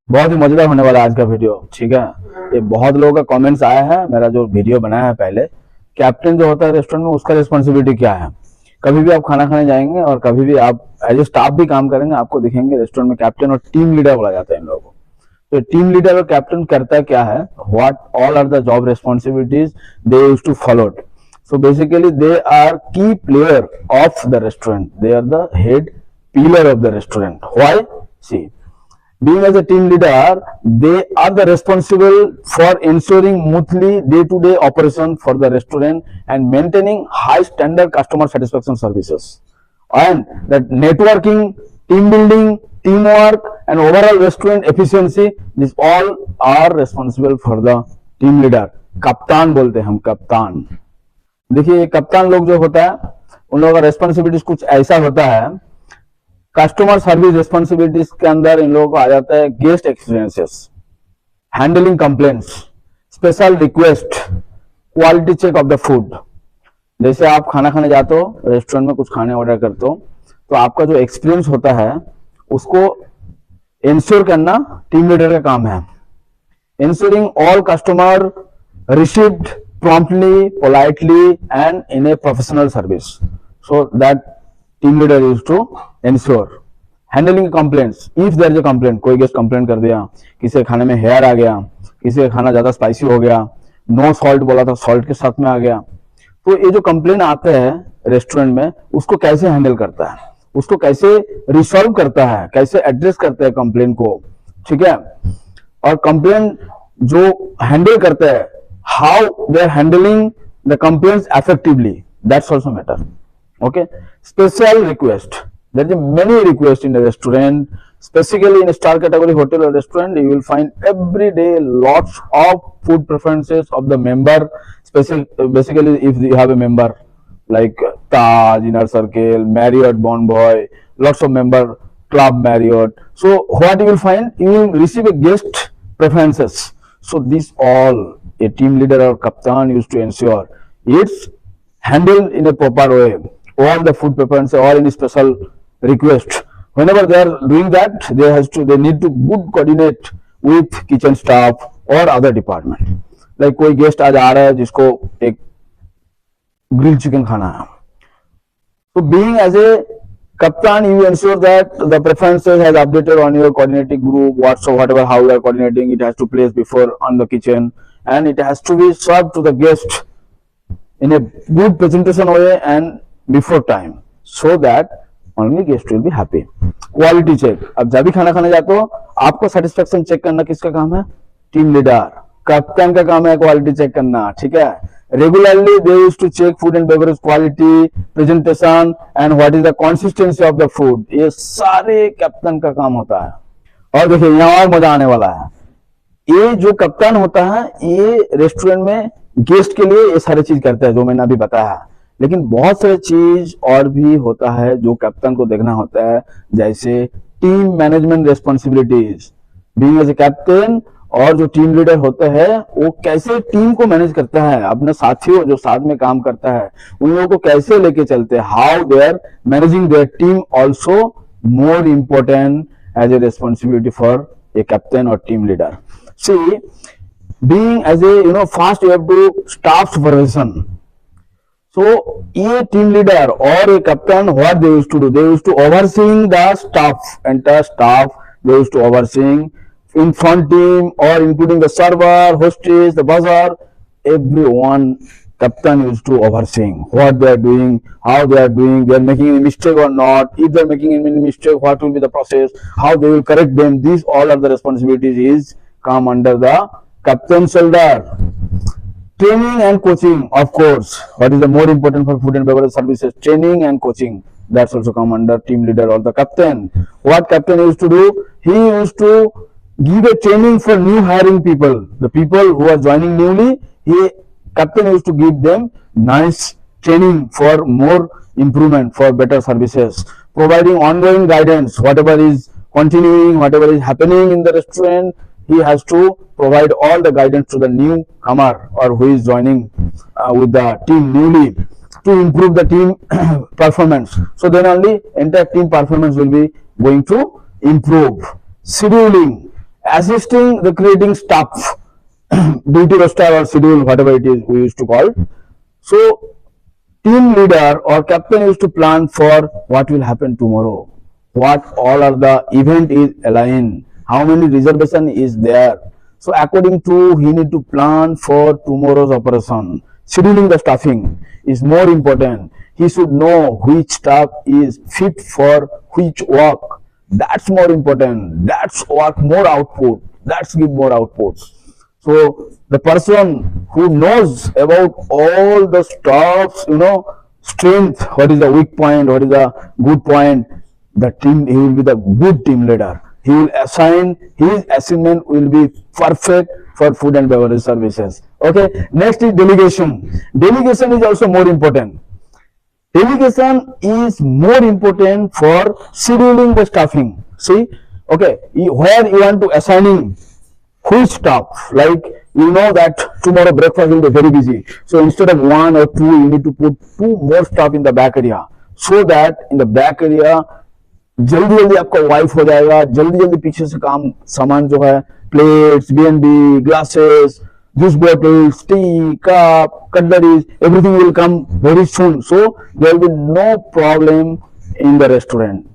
बहुत ही मजेदार होने वाला है आज का वीडियो। ठीक है, ये बहुत लोगों का कमेंट्स आया है मेरा जो वीडियो बनाया है पहले। कैप्टन जो होता है रेस्टोरेंट में, उसका रिस्पॉन्सिबिलिटी क्या है। कभी भी आप खाना खाने जाएंगे और कभी भी आप एज ए स्टाफ भी काम करेंगे, आपको दिखेंगे रेस्टोरेंट में कैप्टन और टीम लीडर बोला जाता है इन लोगों को। तो टीम लीडर और कैप्टन करता क्या है, what all are the job responsibilities they use to follow. So basically they are key player of the restaurant. They are the head pillar of the restaurant. Why? See, being as a team leader, they are the responsible for ensuring smoothly day-to-day operation for the restaurant and maintaining high standard customer satisfaction services. And that networking, team building, teamwork, and overall restaurant efficiency, these all are responsible for the team leader. कप्तान बोलते हैं हम, कप्तान। देखिए कप्तान लोग जो होता है उन लोगों का रेस्पॉन्सिबिलिटीज कुछ ऐसा होता है। कस्टमर सर्विस रिस्पॉन्सिबिलिटीज के अंदर इन लोगों को आ जाता है guest experiences, handling complaints, special request, quality check of the food. जैसे आप खाना खाने जाते हो, रेस्टोरेंट में कुछ खाने ऑर्डर करते हो, तो आपका जो एक्सपीरियंस होता है उसको इंश्योर करना टीम लीडर का काम है। Ensuring all customer received promptly, politely, and in a professional service. So that team leader is to ensure handling complaints. If there is a complaint, कोई गेस्ट कंप्लेंट कर दिया, किसी के खाने में हेयर आ गया, किसी का खाना ज्यादा स्पाइसी हो गया, नो सॉल्ट बोला था सॉल्ट के साथ में आ गया, तो ये जो कंप्लेंट आते हैं रेस्टोरेंट में, उसको कैसे हैंडल करता है, उसको कैसे रिसॉल्व करता है, कैसे एड्रेस करता है कंप्लेंट को। ठीक है, और कंप्लेंट जो हैंडल करता है, how they are handling the complaints effectively, that's also matter. Okay, special request, there is many requests in the restaurant, specifically in a star category hotel or restaurant. You will find every day lots of food preferences of the member, basically if you have a member like Taj, Inner Circle, Marriott, Bonvoy, lots of member club Marriott. So what you will find, you will receive a guest preferences. So these all a team leader or captain used to ensure it's handled in a proper way, all the food preferences or any special request. Whenever they are doing that, they need to good coordinate with kitchen staff or other department. Like कोई guest आज आ रहा है जिसको एक grill chicken खाना है, so being as a captain, you ensure that the preferences has updated on your coordinating group, whatever how you are coordinating, it has to place before on the kitchen, and it has to be served to the guest in a good presentation way and before time, so that only guest will be happy. Quality check, अब जब भी खाना खाने जाते हो, आपको satisfaction check करना किसका काम है, टीम लीडर, कैप्टन का काम है क्वालिटी चेक करना। ठीक है, regularly they used to check food and beverage quality, presentation and what is the consistency of the food. ये सारे कैप्टन का काम होता है। और देखिए यहाँ और मजा आने वाला है, ये जो कप्तान होता है ये रेस्टोरेंट में गेस्ट के लिए ये सारी चीज करता है जो मैंने अभी बताया, लेकिन बहुत सारी चीज और भी होता है जो कैप्टन को देखना होता है, जैसे team management responsibilities. Being as a captain, और जो टीम लीडर होता है वो कैसे टीम को मैनेज करता है, अपने साथियों जो साथ में काम करता है उन लोगों को कैसे लेके चलते हैं, how they are managing their team also more important as a responsibility for a captain और team leader. See, being as a fast, you have to staff supervision. So a team leader or a captain, what they used to do, they used to overseeing the staff, entire staff. They used to overseeing in front team or including the server, hostess, the buzzer, everyone. Captain used to overseeing what they are doing, how they are doing, they are making any mistake or not. If they are making any mistake, what will be the process, how they will correct them. These all are the responsibilities is come under the captain's shoulder. Training and coaching, of course, what is the more important for food and beverage services, training and coaching, that's also come under team leader or the captain. What captain used to do, he used to give a training for new hiring people, the people who are joining newly, captain used to give them nice training for more improvement, for better services, providing ongoing guidance, whatever is continuing, whatever is happening in the restaurant, he has to provide all the guidance to the newcomer or who is joining with the team newly to improve the team performance. So then only entire team performance will be going to improve. Scheduling, assisting the creating staff duty roster or schedule, whatever it is we used to call. So team leader or captain used to plan for what will happen tomorrow, what all are the event is aligned, how many reservation is there. So according to he need to plan for tomorrow's operation. Scheduling the staffing is more important. He should know which staff is fit for which work. That's more important. That's work more output. That's give more output. So the person who knows about all the stuffs, strength, what is the weak point, what is the good point, the team, he will be the good team leader. He will assign, his assignment will be perfect for food and beverage services. Okay, next is delegation. Delegation is also more important. Delegation is more important for scheduling the staffing. See, okay, where you want to assigning which staff, like you know that tomorrow breakfast will be very busy. So instead of 1 or 2, you need to put 2 more staff in the back area, so that in the back area जल्दी जल्दी आपका wife हो जाएगा, जल्दी जल्दी पीछे से काम सामान जो है plates, B&B, glasses, juice bottles, tea, cup, cutleries, everything will come very soon. So there will be no problem in the restaurant.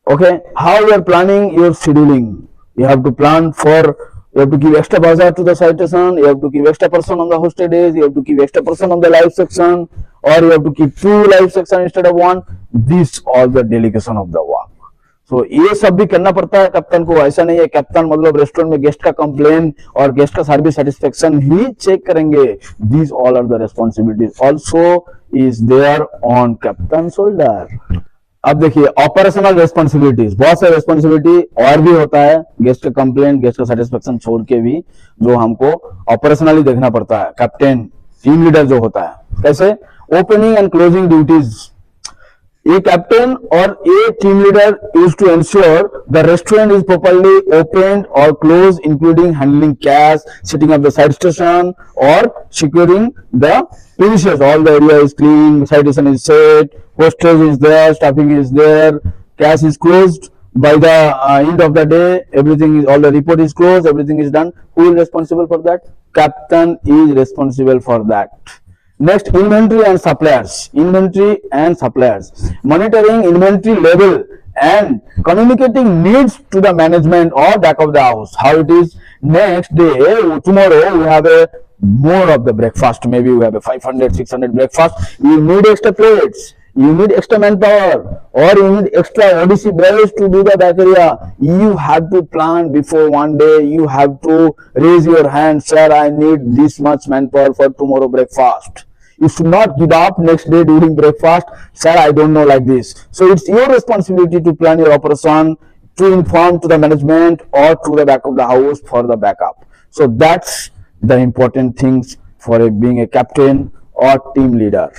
Okay, how you are planning your scheduling? You have to plan for, you have to give extra bazaar to the citation, you have to give extra person on the hosted days, you have to give extra person on the live section, or you have to keep 2 live section instead of 1. This all the delegation of the work. So ये सब भी करना पड़ता है captain को. ऐसा नहीं है कैप्टन मतलब रेस्टोरेंट में गेस्ट का कंप्लेन और गेस्ट का सर्विस सेटिस्फेक्शन ही चेक करेंगे. These all are the responsibilities also is there on captain shoulder. अब देखिए ऑपरेशनल रेस्पॉन्सिबिलिटीज, बहुत सारे रेस्पॉन्सिबिलिटी और भी होता है. गेस्ट का कंप्लेंट, गेस्ट का सेटिस्फेक्शन छोड़ के भी जो हमको ऑपरेशनली देखना पड़ता है. कैप्टन टीम लीडर जो होता है, कैसे opening and closing duties. A captain or a team leader is to ensure the restaurant is properly opened or closed, including handling cash, setting up the side station, or securing the premises. All the area is clean, citation is set, hostage is there, staffing is there, cash is closed. By the end of the day, everything is, all the report is closed, everything is done. Who is responsible for that? Captain is responsible for that. Next, inventory and suppliers. Inventory and suppliers. Monitoring inventory level and communicating needs to the management or back of the house. How it is next day, tomorrow we have a more of the breakfast. Maybe we have a 500, 600 breakfast. You need extra plates. You need extra manpower, or you need extra ODC boys to do the back area. You have to plan before one day. You have to raise your hand, sir, I need this much manpower for tomorrow breakfast. You should not give up next day during breakfast, sir, I don't know like this. So it's your responsibility to plan your operation, to inform to the management or to the back of the house for the backup. So that's the important things for being a captain or team leader.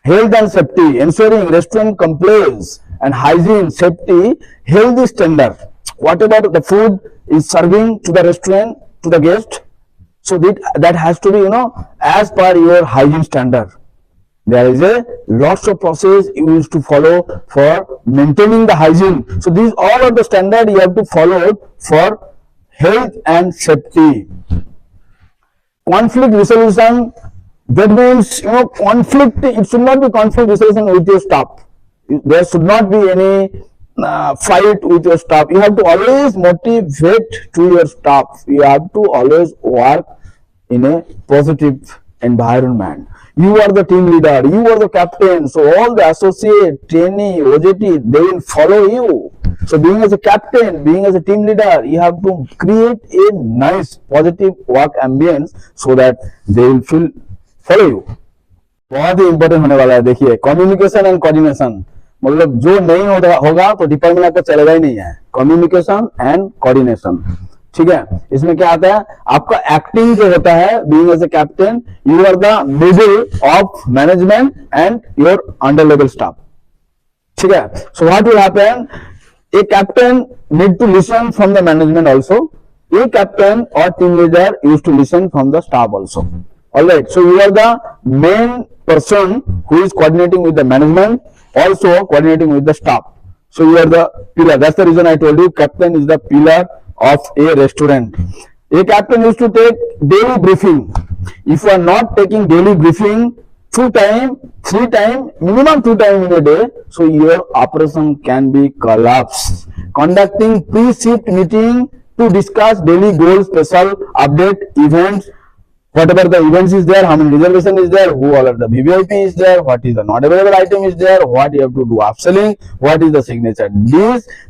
Health and safety, ensuring restaurant complies and hygiene, safety, healthy standard. Whatever the food is serving to the restaurant, to the guest, so that has to be, as per your hygiene standard. There is a lots of process you used to follow for maintaining the hygiene. So these all are the standard you have to follow for health and safety. Conflict resolution. That means, conflict, it should not be conflict resolution with your staff. There should not be any fight with your staff. You have to always motivate to your staff. You have to always work in a positive environment. You are the team leader, you are the captain, so all the associate, trainee, OJT, they will follow you. So being as a captain, being as a team leader, you have to create a nice positive work ambience so that they will feel follow you. बहुत ही important होने वाला है. देखिए communication and coordination, मतलब जो नहीं होगा तो डिपार्टमेंट आपका चलेगा ही नहीं है. कम्युनिकेशन एंड कोऑर्डिनेशन, ठीक है. इसमें क्या आता है, आपका एक्टिंग जो होता है, being as a captain, you are the middle of management and your under level staff, ठीक है. So what will happen, a captain need to listen from the management also. A captain और team leader use to listen from the staff also. All right, so you are the main person who is coordinating with the management, also coordinating with the staff. So you are the pillar. That's the reason I told you captain is the pillar of a restaurant. A captain used to take daily briefing. If you are not taking daily briefing 2 times, 3 times, minimum 2 times in a day, so your operation can be collapsed. Conducting pre-shift meeting to discuss daily goals, special update events, whatever the events is there, how many reservation is there, who all are the VVIP is there, what is the not available item is there, what you have to do upselling, what is the signature.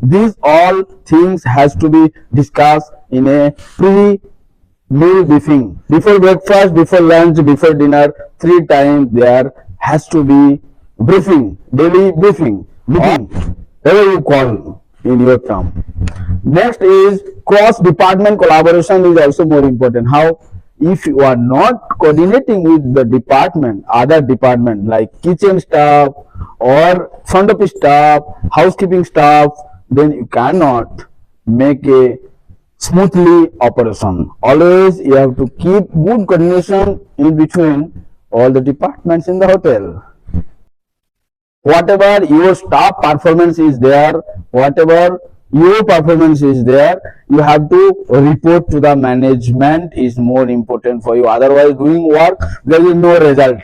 These all things has to be discussed in a pre-meal briefing. Before breakfast, before lunch, before dinner, 3 times there has to be briefing, daily briefing, meeting, whatever you call in your term. Next is cross-department collaboration is also more important. How? If you are not coordinating with the department, other department like kitchen staff or front office staff, housekeeping staff, then you cannot make a smoothly operation. Always you have to keep good coordination in between all the departments in the hotel. Whatever your staff performance is there, whatever your performance is there, you have to report to the management is more important for you. Otherwise, doing work, there is no result.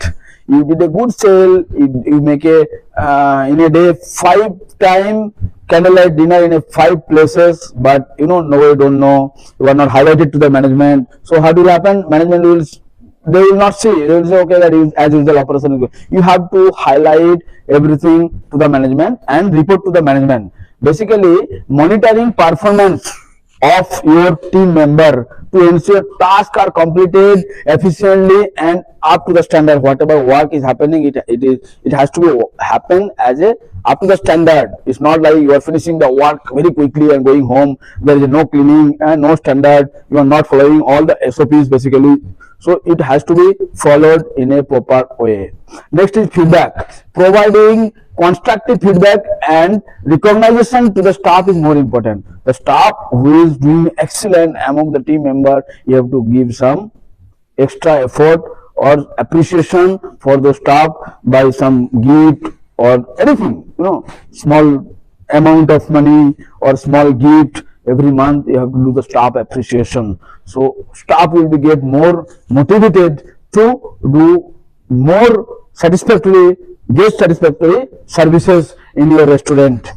You did a good sale, you make a in a day 5 times candlelight dinner in a 5 places, but nobody don't know, you are not highlighted to the management. So how do it happen? Management will, they will not see. They will say, okay, that is as usual operation is good. You have to highlight everything to the management and report to the management. Basically, monitoring performance of your team member to ensure tasks are completed efficiently and up to the standard. Whatever work is happening, it has to be happen as a up to the standard. It's not like you are finishing the work very quickly and going home. There is no cleaning and no standard. You are not following all the SOPs basically. So it has to be followed in a proper way. Next is feedback. Providing constructive feedback and recognition to the staff is more important. The staff who is doing excellent among the team member, you have to give some extra effort or appreciation for the staff by some gift or anything, small amount of money or small gift. Every month you have to do the staff appreciation. So staff will be get more motivated to do more satisfactory, guest satisfactory services in your restaurant.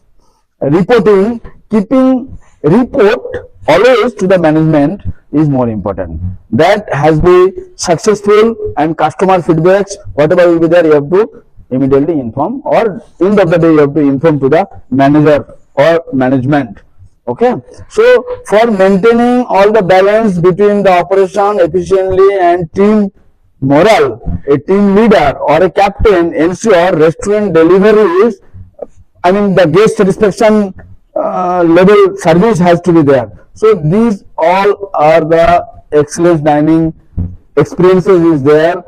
Reporting, keeping report always to the management is more important. That has been successful and customer feedbacks, whatever will be there, you have to immediately inform, or end of the day you have to inform to the manager or management. Okay, so for maintaining all the balance between the operation efficiently and team morale, a team leader or a captain ensure restaurant deliveries, the guest satisfaction level service has to be there. So these all are the excellence dining experiences is there,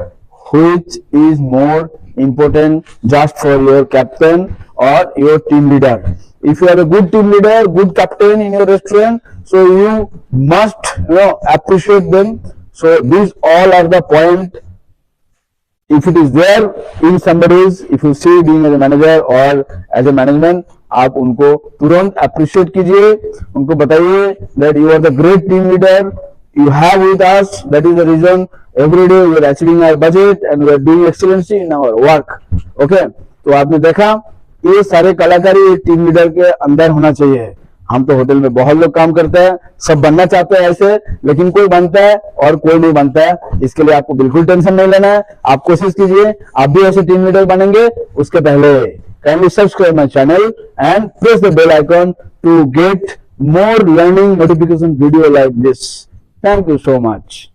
which is more important just for your captain or your team leader. If you are a good team leader, good captain in your restaurant, so you must appreciate them. So these all are the point. If it is there in somebody's, if you see being as a manager or as a management, आप उनको तुरंत appreciate कीजिए, उनको बताइए that you are the great team leader, you have with us, that is the reason every day we are achieving our budget and we are doing excellency in our work. Okay, तो आपने देखा ये सारे कलाकारी team leader के अंदर होना चाहिए. हम तो होटल में बहुत लोग काम करते हैं, सब बनना चाहते हैं ऐसे, लेकिन कोई बनता है और कोई नहीं बनता है. इसके लिए आपको बिल्कुल टेंशन नहीं लेना है. आप कोशिश कीजिए आप भी ऐसे टीम लीडर बनेंगे. उसके पहले kindly subscribe my channel and press the bell icon to get more learning notification video like this. Thank you so much.